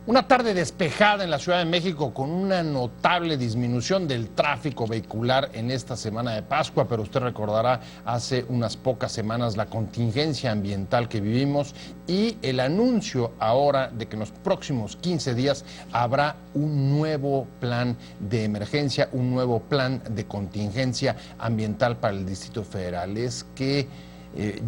Una tarde despejada en la Ciudad de México con una notable disminución del tráfico vehicular en esta semana de Pascua, pero usted recordará hace unas pocas semanas la contingencia ambiental que vivimos y el anuncio ahora de que en los próximos 15 días habrá un nuevo plan de emergencia, un nuevo plan de contingencia ambiental para el Distrito Federal. Es que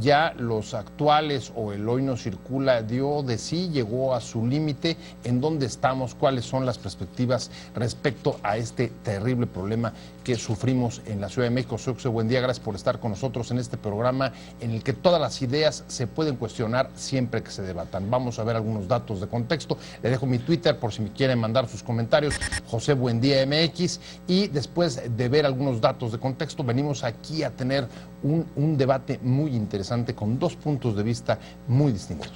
ya los actuales o el Hoy No Circula dio de sí, llegó a su límite. ¿En dónde estamos? ¿Cuáles son las perspectivas respecto a este terrible problema que sufrimos en la Ciudad de México? José, buen día, gracias por estar con nosotros en este programa en el que todas las ideas se pueden cuestionar siempre que se debatan. Vamos a ver algunos datos de contexto. Le dejo mi Twitter por si me quieren mandar sus comentarios, José Buendía MX, y después de ver algunos datos de contexto, venimos aquí a tener un debate muy interesante con dos puntos de vista muy distintos.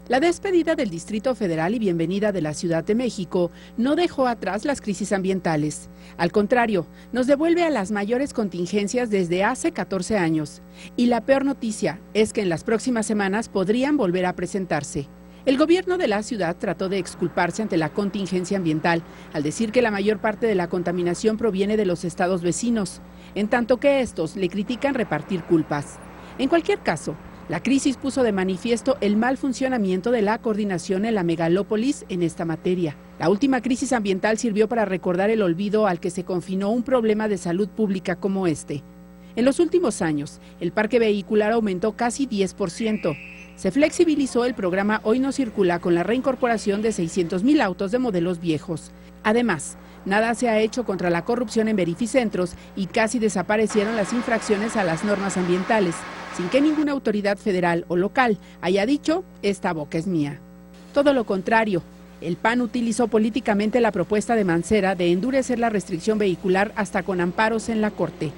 La despedida del Distrito Federal y bienvenida de la Ciudad de México no dejó atrás las crisis ambientales. Al contrario, nos devuelve a las mayores contingencias desde hace 14 años. Y la peor noticia es que en las próximas semanas podrían volver a presentarse. El gobierno de la ciudad trató de exculparse ante la contingencia ambiental al decir que la mayor parte de la contaminación proviene de los estados vecinos, en tanto que estos le critican repartir culpas. En cualquier caso, la crisis puso de manifiesto el mal funcionamiento de la coordinación en la megalópolis en esta materia. La última crisis ambiental sirvió para recordar el olvido al que se confinó un problema de salud pública como este. En los últimos años, el parque vehicular aumentó casi 10%. Se flexibilizó el programa Hoy No Circula con la reincorporación de 600,000 autos de modelos viejos. Además, nada se ha hecho contra la corrupción en verificentros y casi desaparecieron las infracciones a las normas ambientales, sin que ninguna autoridad federal o local haya dicho, esta boca es mía. Todo lo contrario, el PAN utilizó políticamente la propuesta de Mancera de endurecer la restricción vehicular hasta con amparos en la Corte.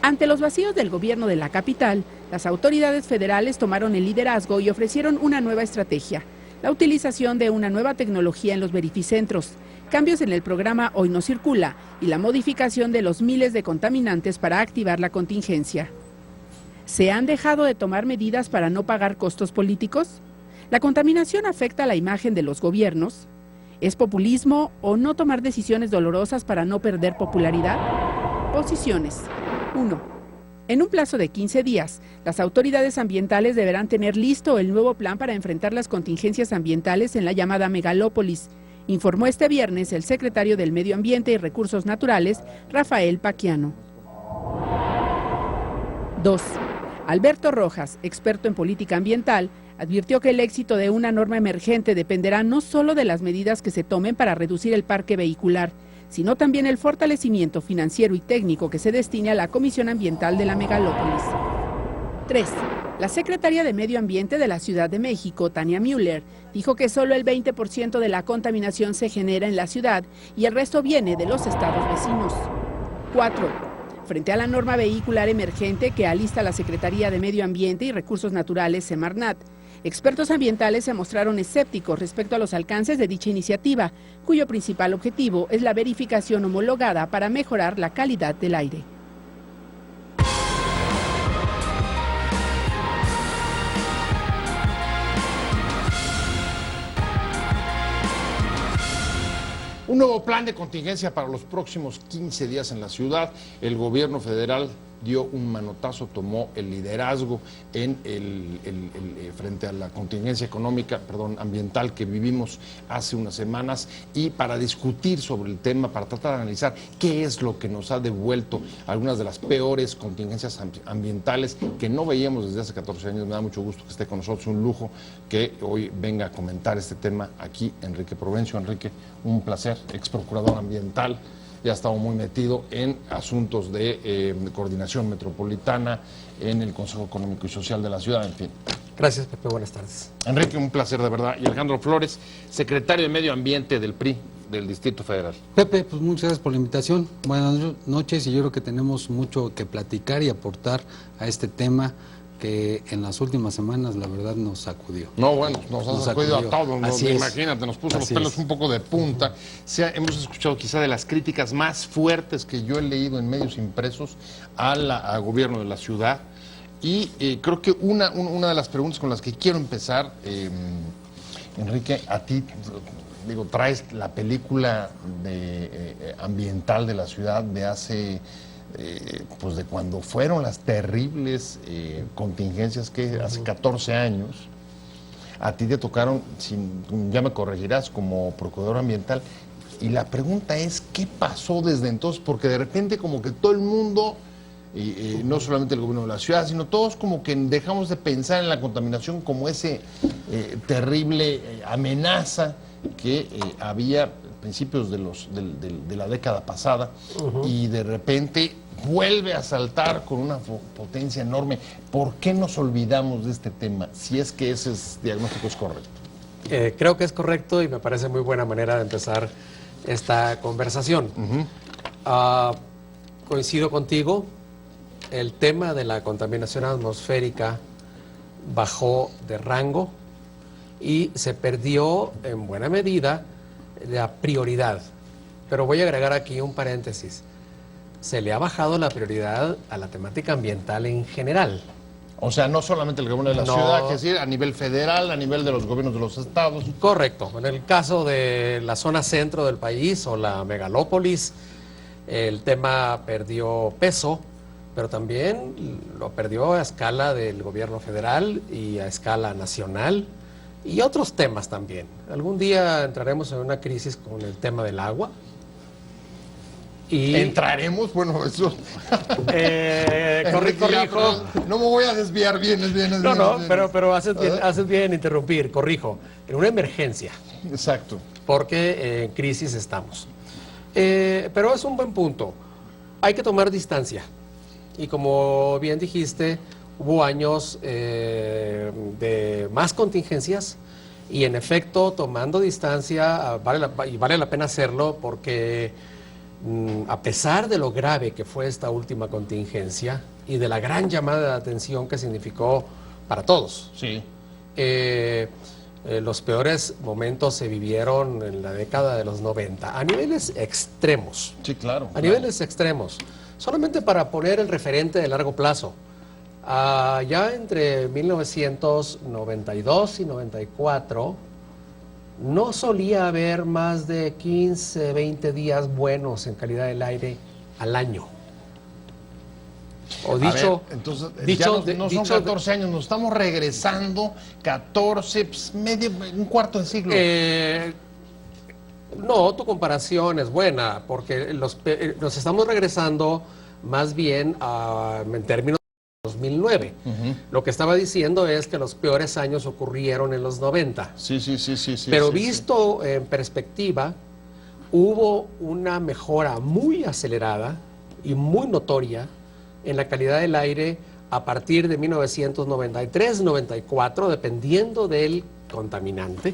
Ante los vacíos del gobierno de la capital, las autoridades federales tomaron el liderazgo y ofrecieron una nueva estrategia, la utilización de una nueva tecnología en los verificentros, cambios en el programa Hoy No Circula y la modificación de los miles de contaminantes para activar la contingencia. ¿Se han dejado de tomar medidas para no pagar costos políticos? ¿La contaminación afecta la imagen de los gobiernos? ¿Es populismo o no tomar decisiones dolorosas para no perder popularidad? Posiciones. 1. En un plazo de 15 días, las autoridades ambientales deberán tener listo el nuevo plan para enfrentar las contingencias ambientales en la llamada megalópolis, informó este viernes el secretario del Medio Ambiente y Recursos Naturales, Rafael Paquiano. 2. Alberto Rojas, experto en política ambiental, advirtió que el éxito de una norma emergente dependerá no solo de las medidas que se tomen para reducir el parque vehicular, sino también el fortalecimiento financiero y técnico que se destine a la Comisión Ambiental de la Megalópolis. 3. La secretaria de Medio Ambiente de la Ciudad de México, Tania Müller, dijo que solo el 20% de la contaminación se genera en la ciudad y el resto viene de los estados vecinos. 4. Frente a la norma vehicular emergente que alista la Secretaría de Medio Ambiente y Recursos Naturales, Semarnat, expertos ambientales se mostraron escépticos respecto a los alcances de dicha iniciativa, cuyo principal objetivo es la verificación homologada para mejorar la calidad del aire. Un nuevo plan de contingencia para los próximos 15 días en la ciudad. El gobierno federal dio un manotazo, tomó el liderazgo en frente a la contingencia ambiental que vivimos hace unas semanas, y para discutir sobre el tema, para tratar de analizar qué es lo que nos ha devuelto algunas de las peores contingencias ambientales que no veíamos desde hace 14 años. Me da mucho gusto que esté con nosotros, un lujo que hoy venga a comentar este tema aquí Enrique Provencio. Enrique, un placer, ex procurador ambiental. Ya ha estado muy metido en asuntos de coordinación metropolitana, en el Consejo Económico y Social de la ciudad, en fin. Gracias, Pepe, buenas tardes. Enrique, un placer de verdad. Y Alejandro Flores, secretario de Medio Ambiente del PRI del Distrito Federal. Pepe, pues muchas gracias por la invitación. Buenas noches, y yo creo que tenemos mucho que platicar y aportar a este tema que en las últimas semanas la verdad nos sacudió. No, bueno, nos ha sacudido a todos, imagínate, nos puso los pelos un poco de punta. Hemos escuchado quizá de las críticas más fuertes que yo he leído en medios impresos al gobierno de la ciudad, y creo que una de las preguntas con las que quiero empezar Enrique, a ti, digo, traes la película ambiental de la ciudad de hace, pues de cuando fueron las terribles contingencias que hace 14 años. A ti te tocaron, ya me corregirás, como procurador ambiental. Y la pregunta es, ¿qué pasó desde entonces? Porque de repente como que todo el mundo, no solamente el gobierno de la ciudad, sino todos como que dejamos de pensar en la contaminación como ese terrible amenaza que había a principios de la década pasada, y de repente vuelve a saltar con una potencia enorme. ¿Por qué nos olvidamos de este tema, si es que ese diagnóstico es correcto? Creo que es correcto y me parece muy buena manera de empezar esta conversación. Coincido contigo, el tema de la contaminación atmosférica bajó de rango y se perdió en buena medida la prioridad. Pero voy a agregar aquí un paréntesis. Se le ha bajado la prioridad a la temática ambiental en general. O sea, no solamente el gobierno de la ciudad, es decir, a nivel federal, a nivel de los gobiernos de los estados. Correcto. En el caso de la zona centro del país o la megalópolis, el tema perdió peso, pero también lo perdió a escala del gobierno federal y a escala nacional, y otros temas también. Algún día entraremos en una crisis con el tema del agua. Y ¿Entraremos? Bueno, eso... corrijo. No me voy a desviar bien. No, pero haces bien en interrumpir, corrijo. En una emergencia. Exacto. Porque en crisis estamos. Pero es un buen punto. Hay que tomar distancia. Y como bien dijiste, hubo años de más contingencias, y en efecto, tomando distancia, vale la pena hacerlo, porque a pesar de lo grave que fue esta última contingencia y de la gran llamada de atención que significó para todos, sí. Los peores momentos se vivieron en la década de los 90, a niveles extremos. Sí, claro. Niveles extremos. Solamente para poner el referente de largo plazo, ya entre 1992 y 94, no solía haber más de 15, 20 días buenos en calidad del aire al año. O dicho, entonces, dicho, no son 14 años, nos estamos regresando 14, pues, un cuarto de siglo. No, tu comparación es buena, porque nos estamos regresando más bien en términos de 2009. Lo que estaba diciendo es que los peores años ocurrieron en los 90. Sí. Pero visto en perspectiva, hubo una mejora muy acelerada y muy notoria en la calidad del aire a partir de 1993-94, dependiendo del contaminante,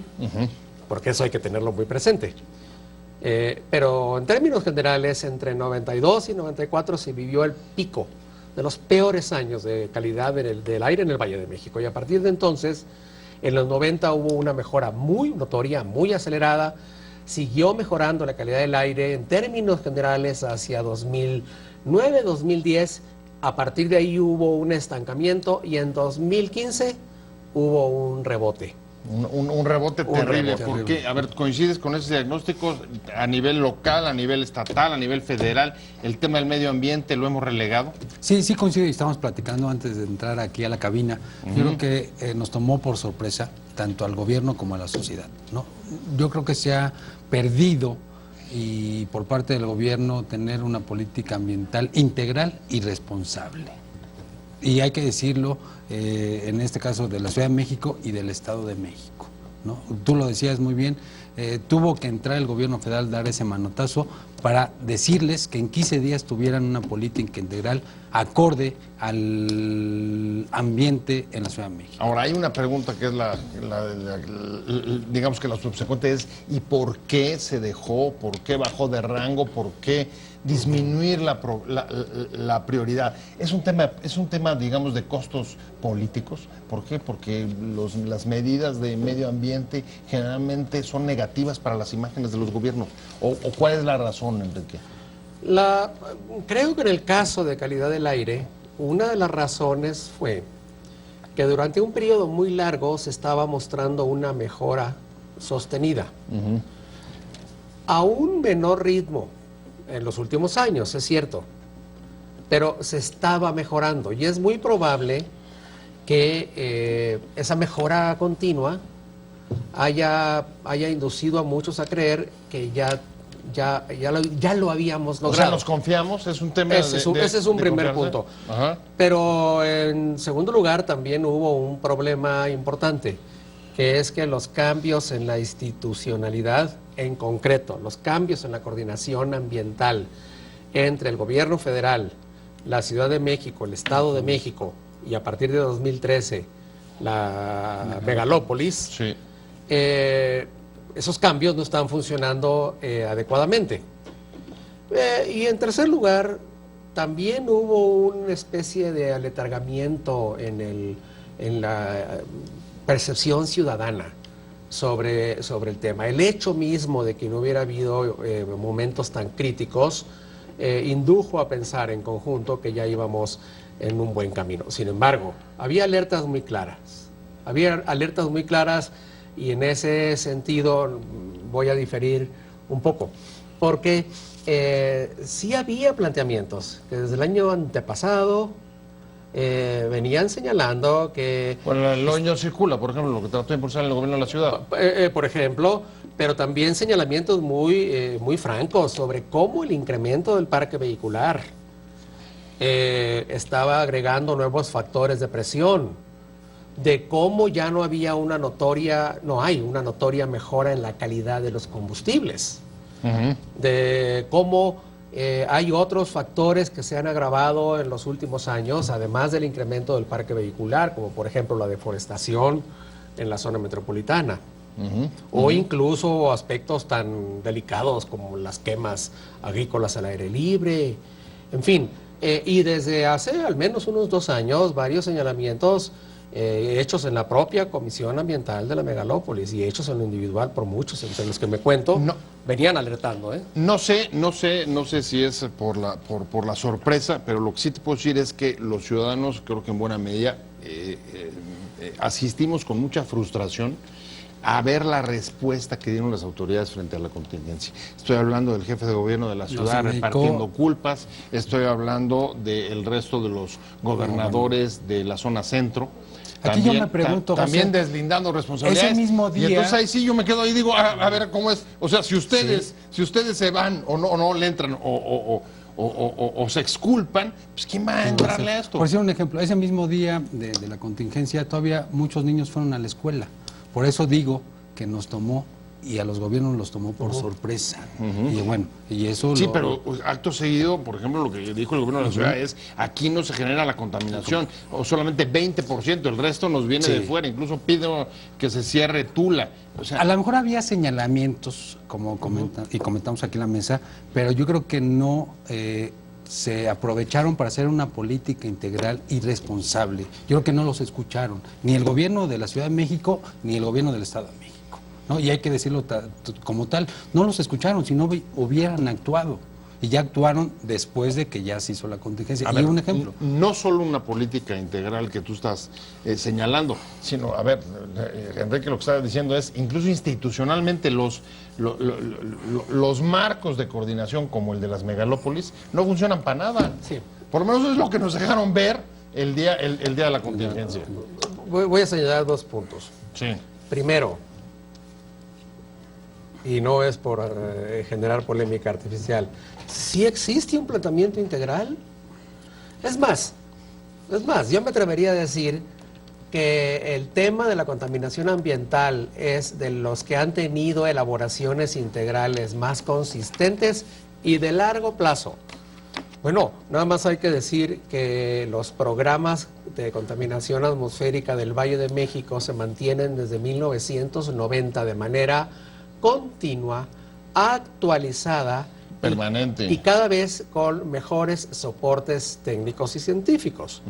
porque eso hay que tenerlo muy presente. Pero en términos generales, entre 92 y 94 se vivió el pico de los peores años de calidad del aire en el Valle de México. Y a partir de entonces, en los 90 hubo una mejora muy notoria, muy acelerada. Siguió mejorando la calidad del aire en términos generales hacia 2009, 2010. A partir de ahí hubo un estancamiento y en 2015 hubo un rebote. Un rebote terrible. ¿Por qué? A ver, ¿coincides con ese diagnóstico a nivel local, a nivel estatal, a nivel federal? ¿El tema del medio ambiente lo hemos relegado? Sí, coincido, y estamos platicando antes de entrar aquí a la cabina. Yo creo que nos tomó por sorpresa tanto al gobierno como a la sociedad, ¿no? Yo creo que se ha perdido, y por parte del gobierno, tener una política ambiental integral y responsable. Y hay que decirlo, en este caso de la Ciudad de México y del Estado de México, ¿no? Tú lo decías muy bien, tuvo que entrar el gobierno federal, dar ese manotazo para decirles que en 15 días tuvieran una política integral acorde al ambiente en la Ciudad de México. Ahora, hay una pregunta que es digamos que la subsecuente es: ¿y por qué se dejó? ¿Por qué bajó de rango? ¿Por qué disminuir la prioridad? Es un tema, digamos, de costos políticos. ¿Por qué? Porque las medidas de medio ambiente generalmente son negativas para las imágenes de los gobiernos. ¿O cuál es la razón, Enrique? Creo que en el caso de calidad del aire, una de las razones fue que durante un periodo muy largo se estaba mostrando una mejora sostenida. A un menor ritmo en los últimos años, es cierto, pero se estaba mejorando y es muy probable que esa mejora continua haya inducido a muchos a creer que ya lo habíamos logrado. O sea, ¿nos confiamos? Es un tema ese es un primer punto. Ajá. Pero en segundo lugar también hubo un problema importante, que es que los cambios en la institucionalidad, en concreto, los cambios en la coordinación ambiental entre el gobierno federal, la Ciudad de México, el Estado de México y a partir de 2013 la megalópolis, Sí. Esos cambios no están funcionando adecuadamente. Y en tercer lugar, también hubo una especie de aletargamiento en la percepción ciudadana sobre el tema. El hecho mismo de que no hubiera habido momentos tan críticos indujo a pensar en conjunto que ya íbamos en un buen camino. Sin embargo, había alertas muy claras. Y en ese sentido voy a diferir un poco, porque sí había planteamientos que desde el año antepasado venían señalando que... Bueno, el Loño circula, por ejemplo, lo que trató de impulsar el gobierno de la ciudad. por ejemplo, pero también señalamientos muy francos sobre cómo el incremento del parque vehicular estaba agregando nuevos factores de presión, de cómo ya no hay una notoria mejora en la calidad de los combustibles, de cómo hay otros factores que se han agravado en los últimos años, además del incremento del parque vehicular, como por ejemplo la deforestación en la zona metropolitana, o incluso aspectos tan delicados como las quemas agrícolas al aire libre, en fin, y desde hace al menos unos 2 años varios señalamientos hechos en la propia Comisión Ambiental de la megalópolis y hechos en lo individual por muchos, entre los que me cuento, venían alertando. No sé si es por la sorpresa, pero lo que sí te puedo decir es que los ciudadanos, creo que en buena medida, asistimos con mucha frustración a ver la respuesta que dieron las autoridades frente a la contingencia. Estoy hablando del jefe de gobierno de la ciudad repartiendo culpas, estoy hablando del resto de los gobernadores de la zona centro. Aquí yo me pregunto, también José, deslindando responsabilidades. ese mismo día... Y entonces ahí sí yo me quedo ahí y digo, a ver cómo es. O sea, si ustedes se van o no le entran o se exculpan, pues ¿quién va a entrarle a esto? Por decir un ejemplo, ese mismo día de la contingencia todavía muchos niños fueron a la escuela. Por eso digo que nos tomó y a los gobiernos los tomó por sorpresa. Y bueno, y eso... Sí, pero acto seguido, por ejemplo, lo que dijo el gobierno de la ciudad es, aquí no se genera la contaminación, o solamente 20%, el resto nos viene de fuera, incluso pide que se cierre Tula. O sea, a lo mejor había señalamientos, como comentamos aquí en la mesa, pero yo creo que no se aprovecharon para hacer una política integral y responsable. Yo creo que no los escucharon, ni el gobierno de la Ciudad de México, ni el gobierno del Estado de México, ¿no? Y hay que decirlo como tal, no los escucharon, si no hubieran actuado. Y ya actuaron después de que ya se hizo la contingencia. Y un ejemplo. No solo una política integral que tú estás señalando, sino, a ver, Enrique lo que está diciendo es, incluso institucionalmente los marcos de coordinación como el de las megalópolis no funcionan para nada. Sí. Por lo menos eso es lo que nos dejaron ver el día de la contingencia. Voy a señalar 2 puntos. Sí. Primero, y no es por generar polémica artificial, ¿sí existe un planteamiento integral? Es más, yo me atrevería a decir que el tema de la contaminación ambiental es de los que han tenido elaboraciones integrales más consistentes y de largo plazo. Bueno, nada más hay que decir que los programas de contaminación atmosférica del Valle de México se mantienen desde 1990 de manera continua, actualizada, permanente y cada vez con mejores soportes técnicos y científicos.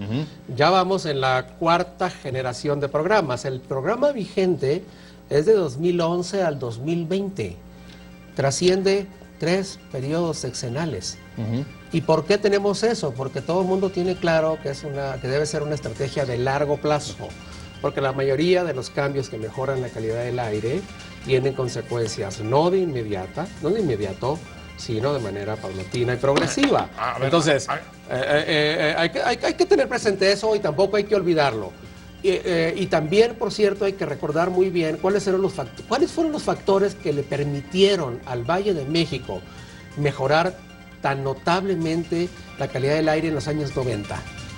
Ya vamos en la 4ª generación de programas. El programa vigente es de 2011 al 2020. Trasciende 3 periodos sexenales. ¿Y por qué tenemos eso? Porque todo el mundo tiene claro que debe ser una estrategia de largo plazo. porque la mayoría de los cambios que mejoran la calidad del aire tienen consecuencias no de inmediato, sino de manera paulatina y progresiva. Entonces, hay que tener presente eso y tampoco hay que olvidarlo. Y también, por cierto, hay que recordar muy bien cuáles fueron los factores que le permitieron al Valle de México mejorar tan notablemente la calidad del aire en los años 90.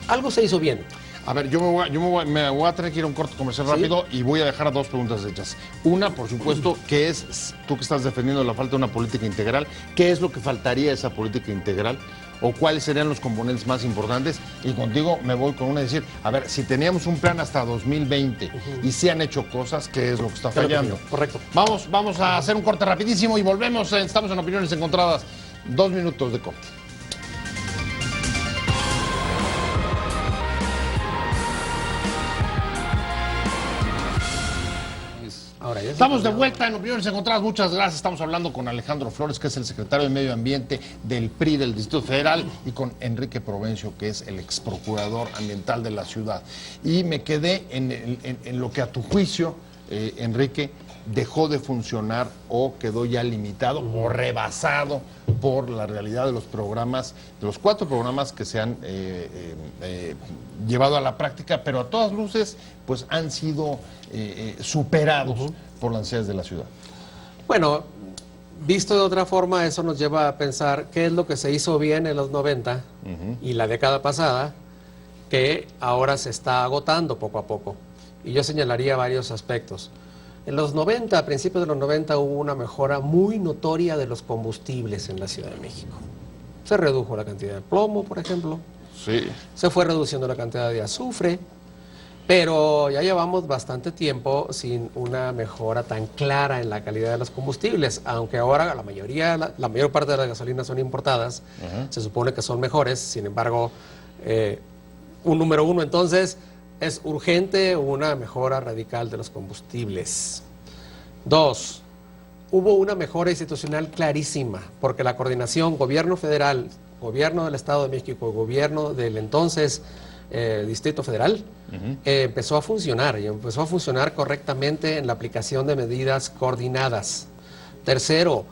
Algo se hizo bien. A ver, me voy a tener que ir a un corte comercial rápido y voy a dejar 2 preguntas hechas. Una, por supuesto, que es, tú que estás defendiendo la falta de una política integral, ¿qué es lo que faltaría a esa política integral? ¿O cuáles serían los componentes más importantes? Y contigo me voy con una decir, a ver, si teníamos un plan hasta 2020 y se han hecho cosas, ¿qué es lo que está fallando? Correcto. Vamos a hacer un corte rapidísimo y volvemos. Estamos en Opiniones Encontradas. 2 minutos de corte. Estamos de vuelta en Opiniones Encontradas, muchas gracias. Estamos hablando con Alejandro Flores, que es el secretario de Medio Ambiente del PRI del Distrito Federal, y con Enrique Provencio, que es el ex procurador ambiental de la ciudad. Y me quedé en lo que a tu juicio, Enrique, dejó de funcionar o quedó ya limitado o rebasado por la realidad de los programas, de los 4 programas que se han llevado a la práctica, pero a todas luces pues han sido superados por las necesidades de la ciudad. Bueno, visto de otra forma, eso nos lleva a pensar qué es lo que se hizo bien en los 90 y la década pasada, que ahora se está agotando poco a poco. Y yo señalaría varios aspectos. En los 90, a principios de los 90, hubo una mejora muy notoria de los combustibles en la Ciudad de México. Se redujo la cantidad de plomo, por ejemplo. Sí. Se fue reduciendo la cantidad de azufre, pero ya llevamos bastante tiempo sin una mejora tan clara en la calidad de los combustibles, aunque ahora la mayor parte de las gasolinas son importadas, se supone que son mejores, sin embargo, un número 1 entonces... es urgente una mejora radical de los combustibles. 2, hubo una mejora institucional clarísima, porque la coordinación gobierno federal, gobierno del Estado de México, gobierno del entonces Distrito Federal, empezó a funcionar, y empezó a funcionar correctamente en la aplicación de medidas coordinadas. Tercero,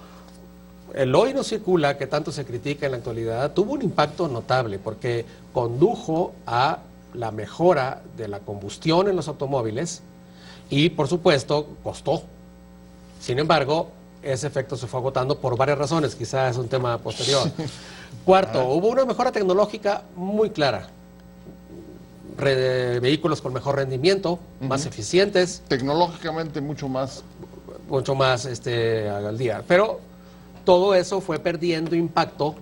el hoy no circula, que tanto se critica en la actualidad, tuvo un impacto notable, porque condujo a la mejora de la combustión en los automóviles y, por supuesto, costó. Sin embargo, ese efecto se fue agotando por varias razones, quizás es un tema posterior. Cuarto, hubo una mejora tecnológica muy clara. Vehículos con mejor rendimiento, más eficientes. Tecnológicamente mucho más al día. Pero todo eso fue perdiendo impacto.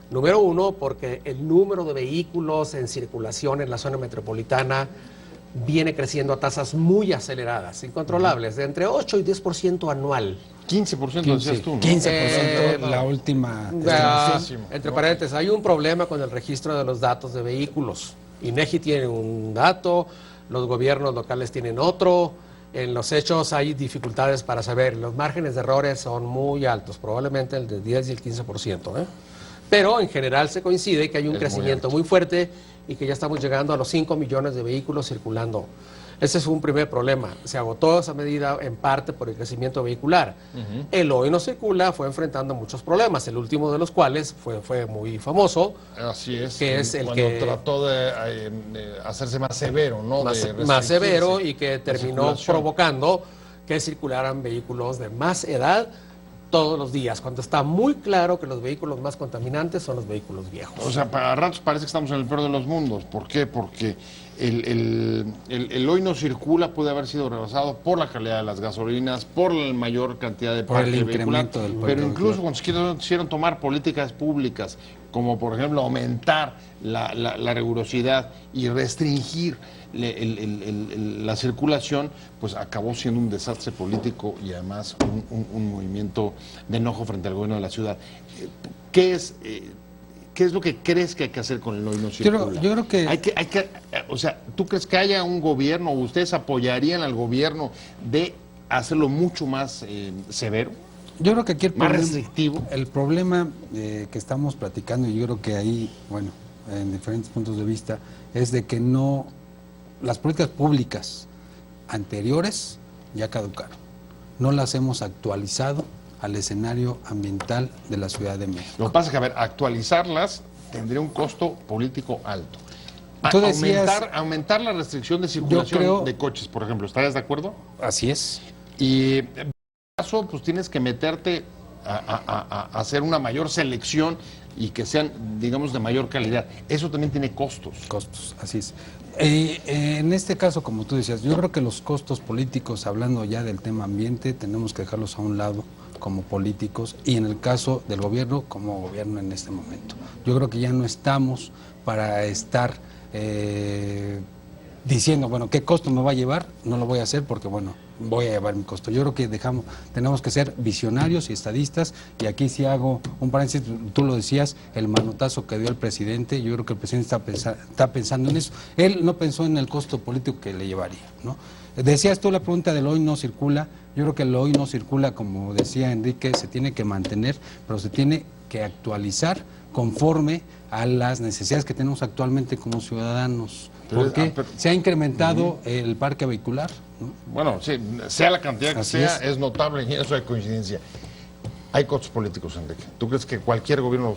Número 1, porque el número de vehículos en circulación en la zona metropolitana viene creciendo a tasas muy aceleradas, incontrolables, de entre 8 y 10% anual. 15% decías tú, ¿no? 15%, la última. Entre paréntesis, hay un problema con el registro de los datos de vehículos. INEGI tiene un dato, los gobiernos locales tienen otro. En los hechos hay dificultades para saber. Los márgenes de errores son muy altos, probablemente el de 10 y el 15%. Pero en general se coincide que hay un crecimiento muy fuerte y que ya estamos llegando a los 5 millones de vehículos circulando. Ese es un primer problema. Se agotó esa medida en parte por el crecimiento vehicular. El hoy no circula fue enfrentando muchos problemas, el último de los cuales fue muy famoso. Así es, que es el cuando que trató de hacerse más severo, ¿no? Más severo, y que terminó provocando que circularan vehículos de más edad todos los días, cuando está muy claro que los vehículos más contaminantes son los vehículos viejos. O sea, para ratos parece que estamos en el peor de los mundos. ¿Por qué? Porque el hoy no circula puede haber sido rebasado por la calidad de las gasolinas, por la mayor cantidad de parque vehicular, pero incluso cuando se quisieron tomar políticas públicas, como por ejemplo aumentar la rigurosidad y restringir la circulación, pues acabó siendo un desastre político y además un movimiento de enojo frente al gobierno de la ciudad. ¿Qué es lo que crees que hay que hacer con el hoy no circula? Yo creo que... o sea, ¿tú crees que haya un gobierno, o ustedes apoyarían al gobierno de hacerlo mucho más severo? Yo creo que aquí más restrictivo. El problema que estamos platicando, y yo creo que ahí, bueno, en diferentes puntos de vista, es de que no, las políticas públicas anteriores ya caducaron. No las hemos actualizado al escenario ambiental de la Ciudad de México. Lo que pasa es que, a ver, actualizarlas tendría un costo político alto. Tú decías, aumentar la restricción de circulación creo, de coches, por ejemplo, ¿estarías de acuerdo? Así es. Y en caso, pues tienes que meterte a hacer una mayor selección y que sean, digamos, de mayor calidad. Eso también tiene costos. Costos, así es. En este caso, como tú decías, yo creo que los costos políticos, hablando ya del tema ambiente, tenemos que dejarlos a un lado como políticos y en el caso del gobierno, como gobierno en este momento. Yo creo que ya no estamos para estar diciendo, bueno, ¿qué costo me va a llevar? No lo voy a hacer porque, bueno, voy a llevar mi costo. Yo creo que tenemos que ser visionarios y estadistas, y aquí sí hago un paréntesis, tú lo decías, el manotazo que dio el presidente, yo creo que el presidente está pensando en eso. Él no pensó en el costo político que le llevaría, ¿no? Decías tú la pregunta del hoy no circula, yo creo que el hoy no circula, como decía Enrique, se tiene que mantener, pero se tiene que actualizar conforme a las necesidades que tenemos actualmente como ciudadanos. Porque se ha incrementado el parque vehicular, ¿no? Bueno, sí, sea la cantidad que Así sea, es. es notable y eso hay coincidencia. Hay costos políticos, Enrique. ¿Tú crees que cualquier gobierno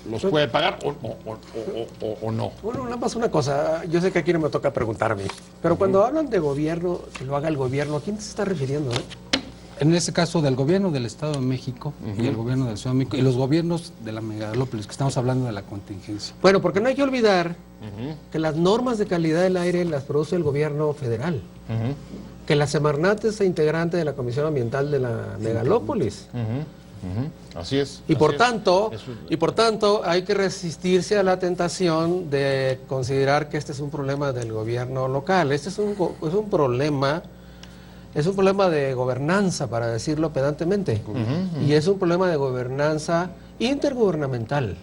los puede pagar o no? Bueno, nada más una cosa, yo sé que aquí no me toca preguntar a mí, pero cuando hablan de gobierno, que lo haga el gobierno, ¿a quién se está refiriendo? En este caso del gobierno del Estado de México y el gobierno del Ciudad de México y los gobiernos de la megalópolis, que estamos hablando de la contingencia. Bueno, porque no hay que olvidar que las normas de calidad del aire las produce el gobierno federal, que la Semarnat es integrante de la Comisión Ambiental de la megalópolis. Así es. Y por así tanto, es. Eso- y por tanto, hay que resistirse a la tentación de considerar que este es un problema del gobierno local. Este es un problema de gobernanza, para decirlo pedantemente. Y es un problema de gobernanza intergubernamental.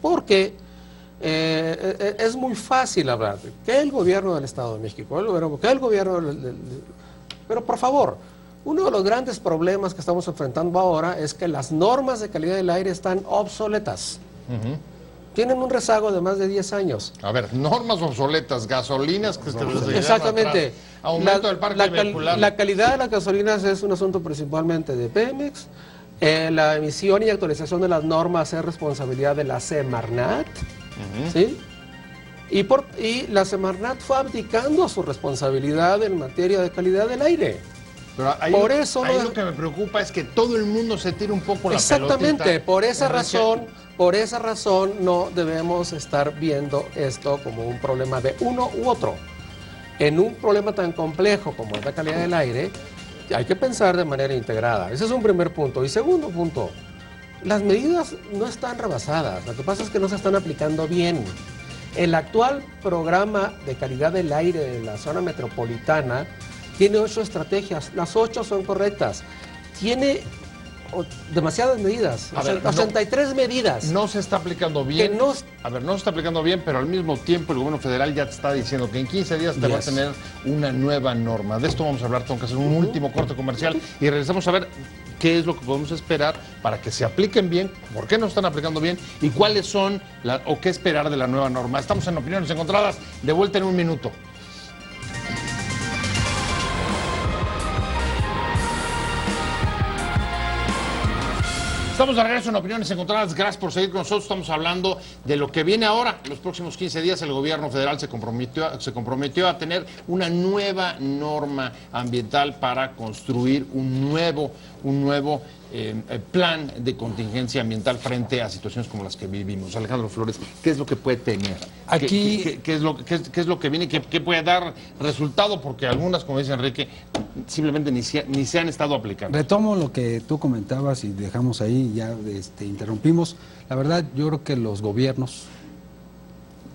Porque es muy fácil hablar de que el gobierno del Estado de México, que el gobierno pero por favor, uno de los grandes problemas que estamos enfrentando ahora es que las normas de calidad del aire están obsoletas. Tienen un rezago de más de 10 años. A ver, normas obsoletas, gasolinas que se quedaron Exactamente. atrás, aumento del parque vehicular. La calidad de las gasolinas es un asunto principalmente de Pemex. La emisión y actualización de las normas es responsabilidad de la Semarnat. ¿Sí? Y la Semarnat fue abdicando su responsabilidad en materia de calidad del aire. Pero ahí, Por eso ahí no- lo que me preocupa es que todo el mundo se tira un poco la Exactamente, pelotita. por esa Enrique, razón no debemos estar viendo esto como un problema de uno u otro. En un problema tan complejo como es la calidad del aire, hay que pensar de manera integrada. Ese es un primer punto. Y segundo punto, las medidas no están rebasadas, lo que pasa es que no se están aplicando bien. El actual programa de calidad del aire de la zona metropolitana tiene 8 estrategias, las 8 son correctas. Tiene demasiadas medidas, A ver, 83 medidas. No se está aplicando bien. Que no- A ver, no se está aplicando bien, pero al mismo tiempo el gobierno federal ya te está diciendo que en 15 días te va a Yes. tener una nueva norma. De esto vamos a hablar, tengo que hacer un último corte comercial y regresamos a ver qué es lo que podemos esperar para que se apliquen bien, por qué no están aplicando bien y cuáles son o qué esperar de la nueva norma. Estamos en Opiniones Encontradas, de vuelta en un minuto. Estamos de regreso en Opiniones Encontradas. Gracias por seguir con nosotros. Estamos hablando de lo que viene ahora. Los próximos 15 días el gobierno federal se comprometió a tener una nueva norma ambiental para construir un nuevo plan de contingencia ambiental frente a situaciones como las que vivimos. Alejandro Flores, ¿qué es lo que puede tener? Aquí- ¿Qué es lo que viene? ¿Qué puede dar resultado? Porque algunas, como dice Enrique, simplemente ni se han estado aplicando. Retomo lo que tú comentabas y dejamos ahí, ya interrumpimos. La verdad, yo creo que los gobiernos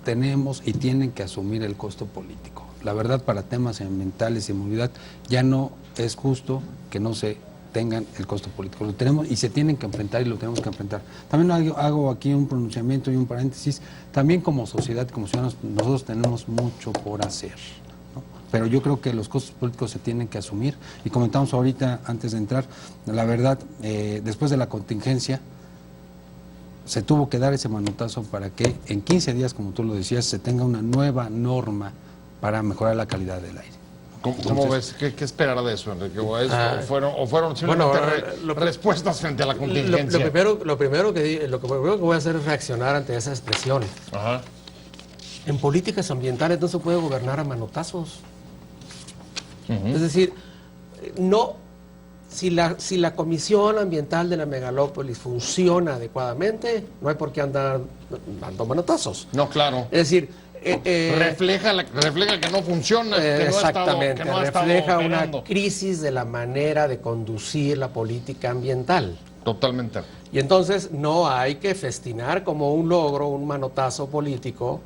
tenemos y tienen que asumir el costo político. La verdad, para temas ambientales y movilidad, ya no es justo que no se tengan el costo político. Lo tenemos y se tienen que enfrentar y lo tenemos que enfrentar. También hago aquí un pronunciamiento y un paréntesis. También como sociedad, como ciudadanos, nosotros tenemos mucho por hacer, ¿no? Pero yo creo que los costos políticos se tienen que asumir. Y comentamos ahorita, antes de entrar, la verdad, después de la contingencia, se tuvo que dar ese manotazo para que en 15 días, como tú lo decías, se tenga una nueva norma para mejorar la calidad del aire. ¿Cómo ves? ¿Qué esperar de eso, Enrique? ¿O fueron simplemente respuestas frente a la contingencia? Lo primero que voy a hacer es reaccionar ante esa expresión. Ajá. En políticas ambientales no se puede gobernar a manotazos. Es decir, no, si la Comisión Ambiental de la Megalópolis funciona adecuadamente, no hay por qué andar dando manotazos. No, claro. Es decir, refleja que no funciona, exactamente, que no ha refleja estado una operando. crisis de la manera de conducir la política ambiental. Totalmente. Y entonces no hay que festinar como un logro, un manotazo político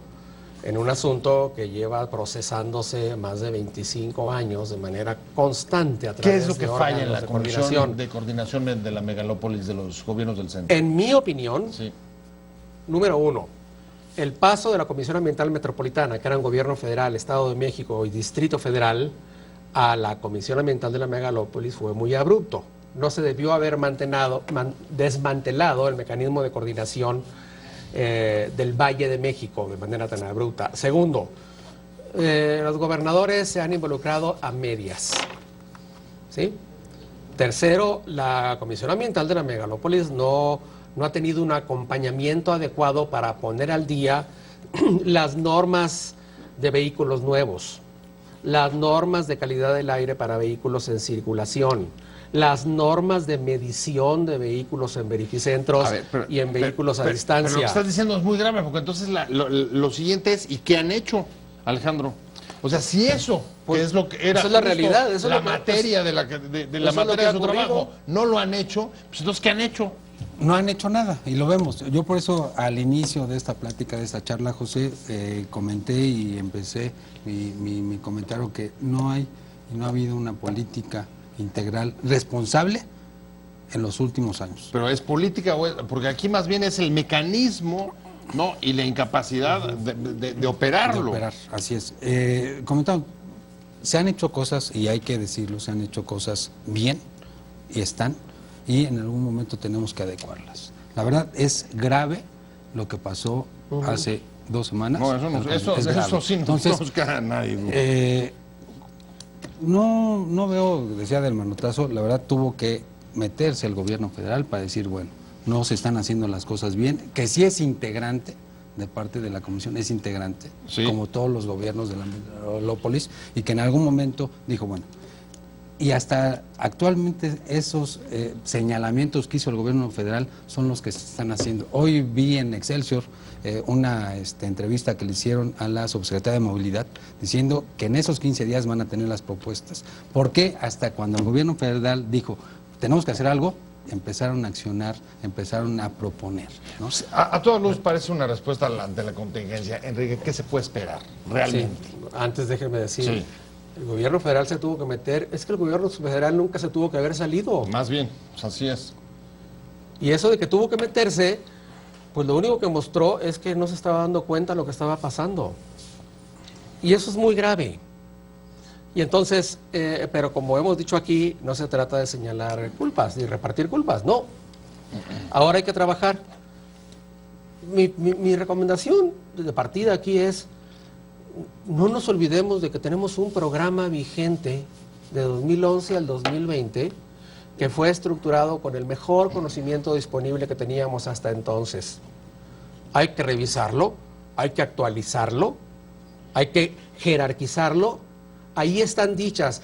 en un asunto que lleva procesándose más de 25 años de manera constante a ¿Qué través es lo de que falla en órganos la de Comisión de Coordinación de la Megalópolis de los gobiernos del centro? En mi opinión, Sí. número uno, el paso de la Comisión Ambiental Metropolitana, que era un gobierno federal, Estado de México y Distrito Federal, a la Comisión Ambiental de la Megalópolis fue muy abrupto. No se debió haber desmantelado el mecanismo de coordinación del Valle de México de manera tan abrupta. Segundo, los gobernadores se han involucrado a medias. ¿Sí? Tercero, la Comisión Ambiental de la Megalópolis no ha tenido un acompañamiento adecuado para poner al día las normas de vehículos nuevos, las normas de calidad del aire para vehículos en circulación, las normas de medición de vehículos en verificentros y en vehículos a distancia. Pero lo que estás diciendo es muy grave, porque entonces lo siguiente es, ¿y qué han hecho, Alejandro? O sea, si eso, que es lo que era esa es la realidad, eso la es lo que- materia de la es lo materia que de ha su ocurrido. trabajo, no lo han hecho, pues entonces, ¿qué han hecho? No han hecho nada y lo vemos. Yo por eso al inicio de esta plática, de esta charla, José, comenté y empecé mi comentario que no hay y no ha habido una política integral responsable en los últimos años. Pero es política, porque aquí más bien es el mecanismo, ¿no? Y la incapacidad de operarlo. De operar, así es. Comentando, se han hecho cosas, y hay que decirlo, se han hecho cosas bien y están, y en algún momento tenemos que adecuarlas. La verdad es grave lo que pasó hace 2 semanas. No, eso sí, Entonces, no nos queda a nadie. no veo, decía del manotazo, la verdad tuvo que meterse el gobierno federal para decir, bueno, no se están haciendo las cosas bien, que sí es integrante de parte de la comisión, es integrante, Sí. como todos los gobiernos de la megalópolis, y que en algún momento dijo, bueno, y hasta actualmente esos señalamientos que hizo el gobierno federal son los que se están haciendo. Hoy vi en Excelsior una entrevista que le hicieron a la subsecretaria de Movilidad diciendo que en esos 15 días van a tener las propuestas. ¿Por qué? Hasta cuando el gobierno federal dijo, tenemos que hacer algo, empezaron a accionar, empezaron a proponer, ¿no? A todos los parece una respuesta ante la contingencia. Enrique, ¿qué se puede esperar realmente? Sí, antes déjenme decir, Sí. el gobierno federal se tuvo que meter, es que el gobierno federal nunca se tuvo que haber salido. Más bien, pues así es. Y eso de que tuvo que meterse, pues lo único que mostró es que no se estaba dando cuenta de lo que estaba pasando. Y eso es muy grave. Y entonces, pero como hemos dicho aquí, no se trata de señalar culpas ni repartir culpas, no. Ahora hay que trabajar. Mi recomendación de partida aquí es, no nos olvidemos de que tenemos un programa vigente de 2011 al 2020 que fue estructurado con el mejor conocimiento disponible que teníamos hasta entonces. Hay que revisarlo, hay que actualizarlo, hay que jerarquizarlo. Ahí están dichas.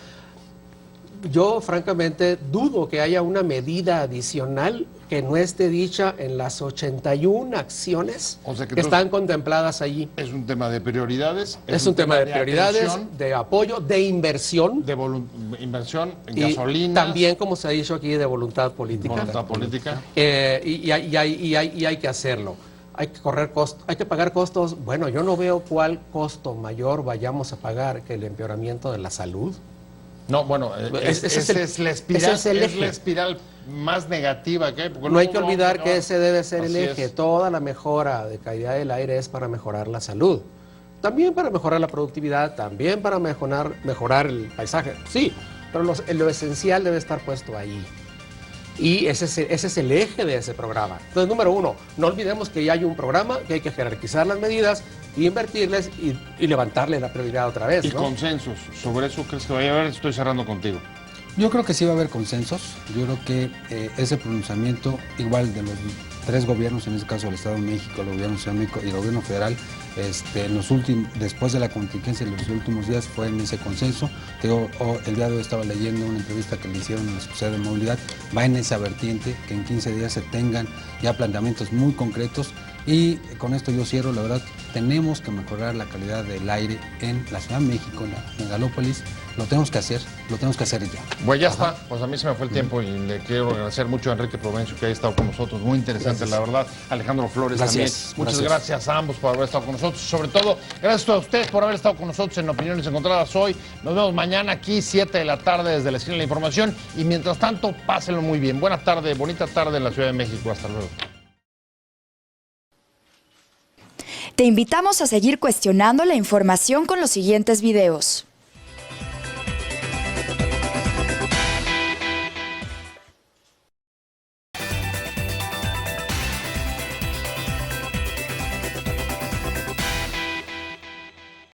Yo francamente dudo que haya una medida adicional que no esté dicha en las 81 acciones O sea que que están contempladas allí. Es un tema de prioridades. Es un tema de prioridades, atención, de apoyo, de inversión de inversión en y gasolina. también, como se ha dicho aquí, de voluntad política. Voluntad política. Y hay que hacerlo. Hay que hay que pagar costos. Bueno, yo no veo cuál costo mayor vayamos a pagar que el empeoramiento de la salud. No, bueno, Ese es la espiral, ese es el eje. la espiral más negativa que hay. porque No hay luego que vamos olvidar a que acabar. ese debe ser el Así eje. es. Toda la mejora de calidad del aire es para mejorar la salud. También para mejorar la productividad, también para mejorar el paisaje. Sí, pero lo esencial debe estar puesto ahí. Y ese es el eje de ese programa. Entonces, número uno, no olvidemos que ya hay un programa, que hay que jerarquizar las medidas, invertirles y levantarle la prioridad otra vez. ¿Y ¿no? consensos? ¿Sobre eso crees que vaya a haber? Estoy cerrando contigo. Yo creo que sí va a haber consensos. Yo creo que ese pronunciamiento, igual de los tres gobiernos, en este caso el Estado de México, el gobierno de Ciudad de México y el gobierno federal, después de la contingencia en los últimos días fue en ese consenso. El día de hoy estaba leyendo una entrevista que le hicieron a la Secretaría de Movilidad, va en esa vertiente, que en 15 días se tengan ya planteamientos muy concretos. Y con esto yo cierro, la verdad, tenemos que mejorar la calidad del aire en la Ciudad de México, en la megalópolis. Lo tenemos que hacer ya. Pues ya está, pues a mí se me fue el tiempo y le quiero agradecer mucho a Enrique Provencio que haya estado con nosotros, muy interesante la verdad, Alejandro Flores también. Muchas gracias a ambos por haber estado con nosotros, sobre todo gracias a ustedes por haber estado con nosotros en Opiniones Encontradas hoy. Nos vemos mañana aquí 7 de la tarde desde la esquina de la información y mientras tanto pásenlo muy bien. Buena tarde, bonita tarde en la Ciudad de México, hasta luego. Te invitamos a seguir cuestionando la información con los siguientes videos.